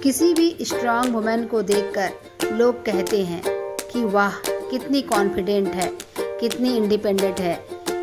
किसी भी strong women को देखकर लोग कहते हैं कि वाह कितनी कॉन्फिडेंट है, कितनी इंडिपेंडेंट है,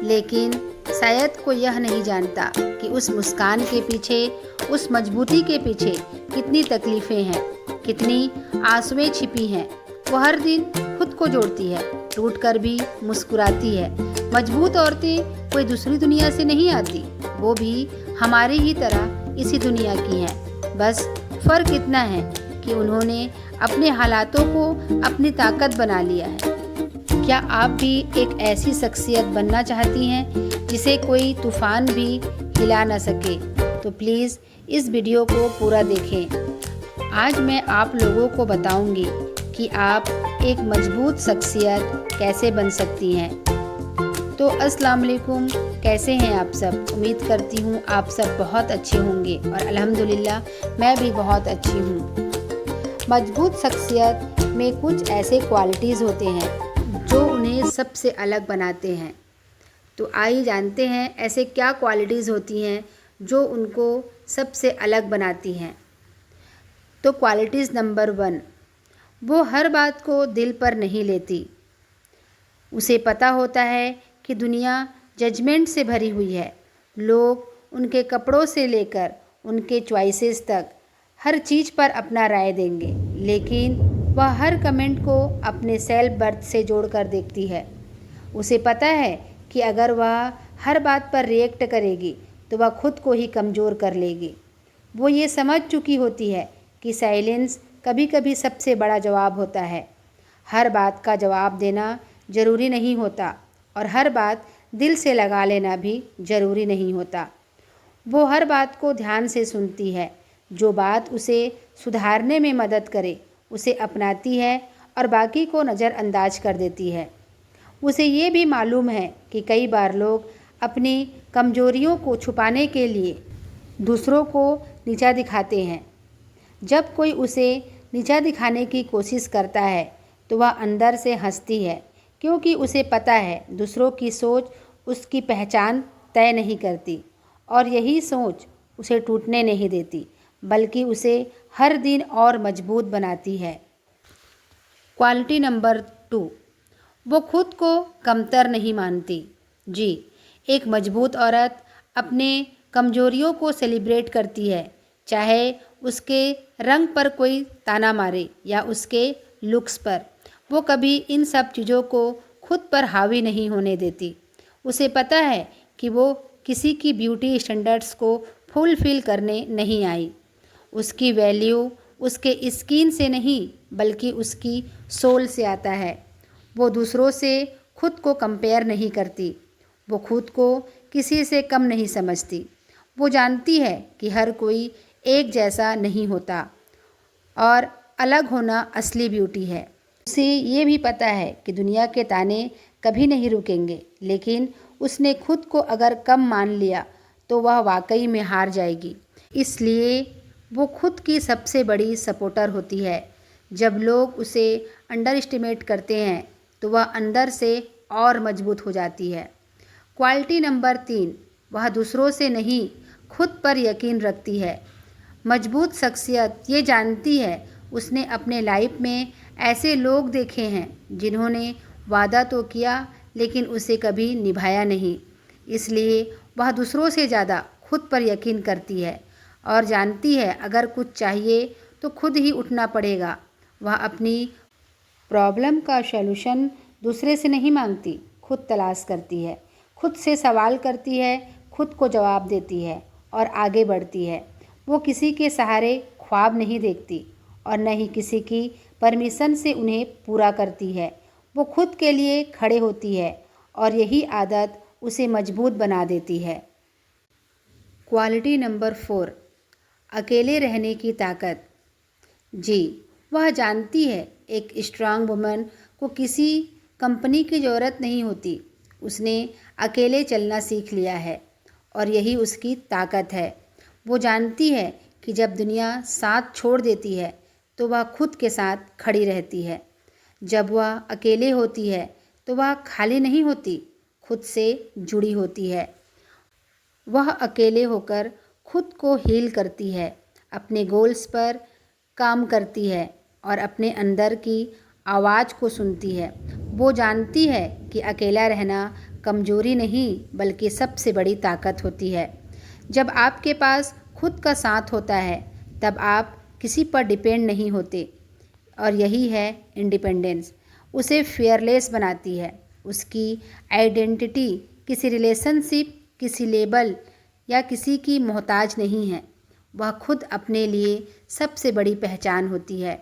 लेकिन शायद कोई यह नहीं जानता कि उस मुस्कान के पीछे, उस मजबूती के पीछे कितनी तकलीफ़ें हैं, कितनी आंसुएं छिपी हैं। वो हर दिन खुद को जोड़ती है, टूट कर भी मुस्कुराती है। मजबूत औरतें कोई दूसरी दुनिया से नहीं आती, वो भी हमारी ही तरह इसी दुनिया की हैं। बस फ़र्क इतना है कि उन्होंने अपने हालातों को अपनी ताकत बना लिया है। क्या आप भी एक ऐसी शख्सियत बनना चाहती हैं जिसे कोई तूफ़ान भी हिला न सके? तो प्लीज़ इस वीडियो को पूरा देखें। आज मैं आप लोगों को बताऊंगी कि आप एक मजबूत शख्सियत कैसे बन सकती हैं। तो अस्सलाम वालेकुम, कैसे हैं आप सब? उम्मीद करती हूँ आप सब बहुत अच्छे होंगे और अल्हम्दुलिल्लाह मैं भी बहुत अच्छी हूँ। मजबूत शख्सियत में कुछ ऐसे क्वालिटीज़ होते हैं जो उन्हें सबसे अलग बनाते हैं। तो आइए जानते हैं ऐसे क्या क्वालिटीज़ होती हैं जो उनको सबसे अलग बनाती हैं। तो क्वालिटीज़ नंबर 1, वो हर बात को दिल पर नहीं लेती। उसे पता होता है कि दुनिया जजमेंट से भरी हुई है। लोग उनके कपड़ों से लेकर उनके चॉइसेस तक हर चीज़ पर अपना राय देंगे, लेकिन वह हर कमेंट को अपने सेल्फ वर्थ से जोड़कर देखती है। उसे पता है कि अगर वह हर बात पर रिएक्ट करेगी तो वह खुद को ही कमज़ोर कर लेगी। वो ये समझ चुकी होती है कि साइलेंस कभी कभी सबसे बड़ा जवाब होता है। हर बात का जवाब देना ज़रूरी नहीं होता और हर बात दिल से लगा लेना भी ज़रूरी नहीं होता। वो हर बात को ध्यान से सुनती है। जो बात उसे सुधारने में मदद करे उसे अपनाती है और बाकी को नज़रअंदाज कर देती है। उसे ये भी मालूम है कि कई बार लोग अपनी कमजोरियों को छुपाने के लिए दूसरों को नीचा दिखाते हैं। जब कोई उसे नीचा दिखाने की कोशिश करता है तो वह अंदर से हंसती है, क्योंकि उसे पता है दूसरों की सोच उसकी पहचान तय नहीं करती और यही सोच उसे टूटने नहीं देती, बल्कि उसे हर दिन और मजबूत बनाती है। क्वालिटी नंबर 2, वो खुद को कमतर नहीं मानती। जी, एक मजबूत औरत अपने कमजोरियों को सेलिब्रेट करती है, चाहे उसके रंग पर कोई ताना मारे या उसके लुक्स पर। वो कभी इन सब चीज़ों को खुद पर हावी नहीं होने देती। उसे पता है कि वो किसी की ब्यूटी स्टैंडर्ड्स को फुलफिल करने नहीं आई। उसकी वैल्यू उसके स्किन से नहीं बल्कि उसकी सोल से आता है। वो दूसरों से खुद को कंपेयर नहीं करती। वो खुद को किसी से कम नहीं समझती। वो जानती है कि हर कोई एक जैसा नहीं होता और अलग होना असली ब्यूटी है। उसे ये भी पता है कि दुनिया के ताने कभी नहीं रुकेंगे, लेकिन उसने खुद को अगर कम मान लिया तो वह वाकई में हार जाएगी। इसलिए वो खुद की सबसे बड़ी सपोर्टर होती है। जब लोग उसे अंडर एस्टिमेट करते हैं तो वह अंदर से और मजबूत हो जाती है। क्वालिटी नंबर 3, वह दूसरों से नहीं खुद पर यकीन रखती है। मजबूत शख्सियत ये जानती है उसने अपने लाइफ में ऐसे लोग देखे हैं जिन्होंने वादा तो किया लेकिन उसे कभी निभाया नहीं। इसलिए वह दूसरों से ज़्यादा खुद पर यकीन करती है और जानती है अगर कुछ चाहिए तो खुद ही उठना पड़ेगा। वह अपनी प्रॉब्लम का सॉल्यूशन दूसरे से नहीं मांगती, खुद तलाश करती है, खुद से सवाल करती है, खुद को जवाब देती है और आगे बढ़ती है। वो किसी के सहारे ख्वाब नहीं देखती और न ही किसी की परमिशन से उन्हें पूरा करती है। वो खुद के लिए खड़े होती है और यही आदत उसे मजबूत बना देती है। क्वालिटी नंबर 4, अकेले रहने की ताकत। जी, वह जानती है एक स्ट्रांग वुमन को किसी कंपनी की ज़रूरत नहीं होती। उसने अकेले चलना सीख लिया है और यही उसकी ताकत है। वो जानती है कि जब दुनिया साथ छोड़ देती है तो वह खुद के साथ खड़ी रहती है। जब वह अकेले होती है तो वह खाली नहीं होती, खुद से जुड़ी होती है। वह अकेले होकर खुद को हील करती है, अपने गोल्स पर काम करती है और अपने अंदर की आवाज़ को सुनती है। वो जानती है कि अकेला रहना कमज़ोरी नहीं बल्कि सबसे बड़ी ताकत होती है। जब आपके पास खुद का साथ होता है तब आप किसी पर डिपेंड नहीं होते, और यही है इंडिपेंडेंस। उसे फियरलेस बनाती है। उसकी आइडेंटिटी किसी रिलेशनशिप, किसी लेबल या किसी की मोहताज नहीं है। वह खुद अपने लिए सबसे बड़ी पहचान होती है,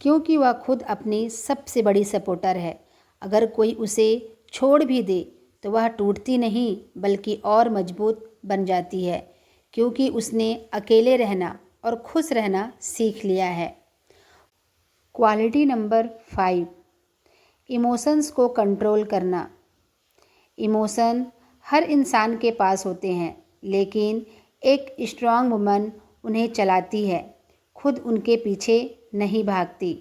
क्योंकि वह खुद अपनी सबसे बड़ी सपोर्टर है। अगर कोई उसे छोड़ भी दे तो वह टूटती नहीं बल्कि और मजबूत बन जाती है, क्योंकि उसने अकेले रहना और खुश रहना सीख लिया है। क्वालिटी नंबर 5, इमोशंस को कंट्रोल करना। इमोशन हर इंसान के पास होते हैं, लेकिन एक स्ट्रांग वुमन उन्हें चलाती है, खुद उनके पीछे नहीं भागती।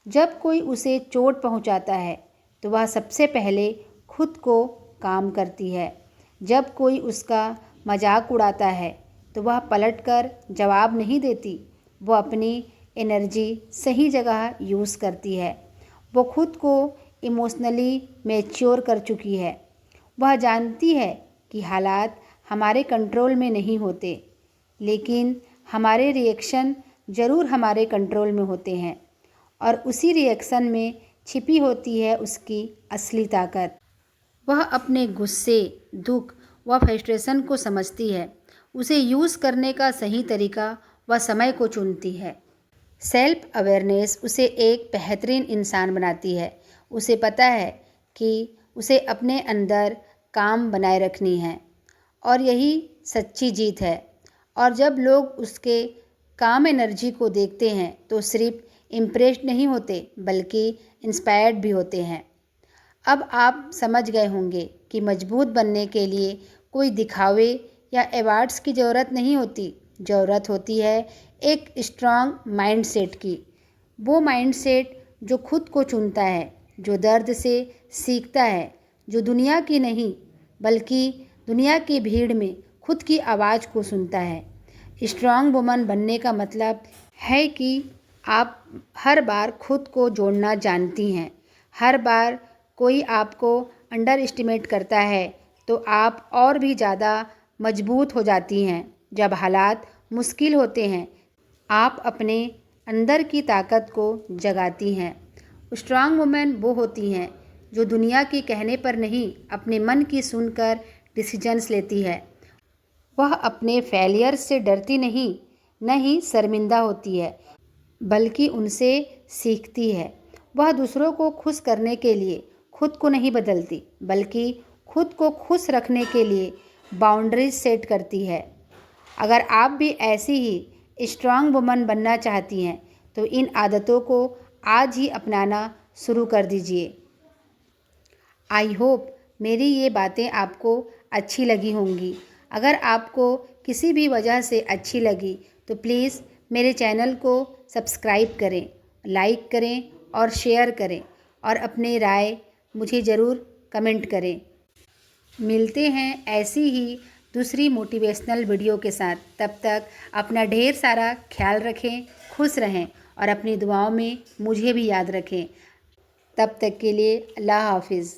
जब कोई उसे चोट पहुंचाता है तो वह सबसे पहले खुद को काम करती है। जब कोई उसका मजाक उड़ाता है तो वह पलटकर जवाब नहीं देती। वो अपनी एनर्जी सही जगह यूज़ करती है। वो खुद को इमोशनली मैच्योर कर चुकी है। वह जानती है कि हालात हमारे कंट्रोल में नहीं होते, लेकिन हमारे रिएक्शन ज़रूर हमारे कंट्रोल में होते हैं, और उसी रिएक्शन में छिपी होती है उसकी असली ताकत। वह अपने गुस्से, दुख व फ्रस्ट्रेशन को समझती है। उसे यूज़ करने का सही तरीका व समय को चुनती है। सेल्फ अवेयरनेस उसे एक बेहतरीन इंसान बनाती है। उसे पता है कि उसे अपने अंदर काम बनाए रखनी है, और यही सच्ची जीत है। और जब लोग उसके काम एनर्जी को देखते हैं तो सिर्फ इम्प्रेस्ड नहीं होते बल्कि इंस्पायर्ड भी होते हैं। अब आप समझ गए होंगे कि मजबूत बनने के लिए कोई दिखावे या अवार्ड्स की ज़रूरत नहीं होती। ज़रूरत होती है एक स्ट्रांग माइंडसेट की। वो माइंडसेट जो खुद को चुनता है, जो दर्द से सीखता है, जो दुनिया की नहीं बल्कि दुनिया की भीड़ में खुद की आवाज़ को सुनता है। स्ट्रांग वुमन बनने का मतलब है कि आप हर बार खुद को जोड़ना जानती हैं। हर बार कोई आपको अंडर एस्टिमेट करता है तो आप और भी ज़्यादा मजबूत हो जाती हैं। जब हालात मुश्किल होते हैं आप अपने अंदर की ताकत को जगाती हैं। स्ट्रांग वुमेन वो होती हैं जो दुनिया के कहने पर नहीं, अपने मन की सुनकर डिसीजंस लेती है। वह अपने फेलियर से डरती नहीं, न ही शर्मिंदा होती है, बल्कि उनसे सीखती है। वह दूसरों को खुश करने के लिए खुद को नहीं बदलती, बल्कि खुद को खुश रखने के लिए बाउंड्रीज सेट करती है। अगर आप भी ऐसी ही स्ट्रांग वुमन बनना चाहती हैं तो इन आदतों को आज ही अपनाना शुरू कर दीजिए। आई होप मेरी ये बातें आपको अच्छी लगी होंगी। अगर आपको किसी भी वजह से अच्छी लगी तो प्लीज़ मेरे चैनल को सब्सक्राइब करें, लाइक करें और शेयर करें, और अपनी राय मुझे ज़रूर कमेंट करें। मिलते हैं ऐसी ही दूसरी मोटिवेशनल वीडियो के साथ। तब तक अपना ढेर सारा ख्याल रखें, खुश रहें और अपनी दुआओं में मुझे भी याद रखें। तब तक के लिए अल्लाह हाफिज़।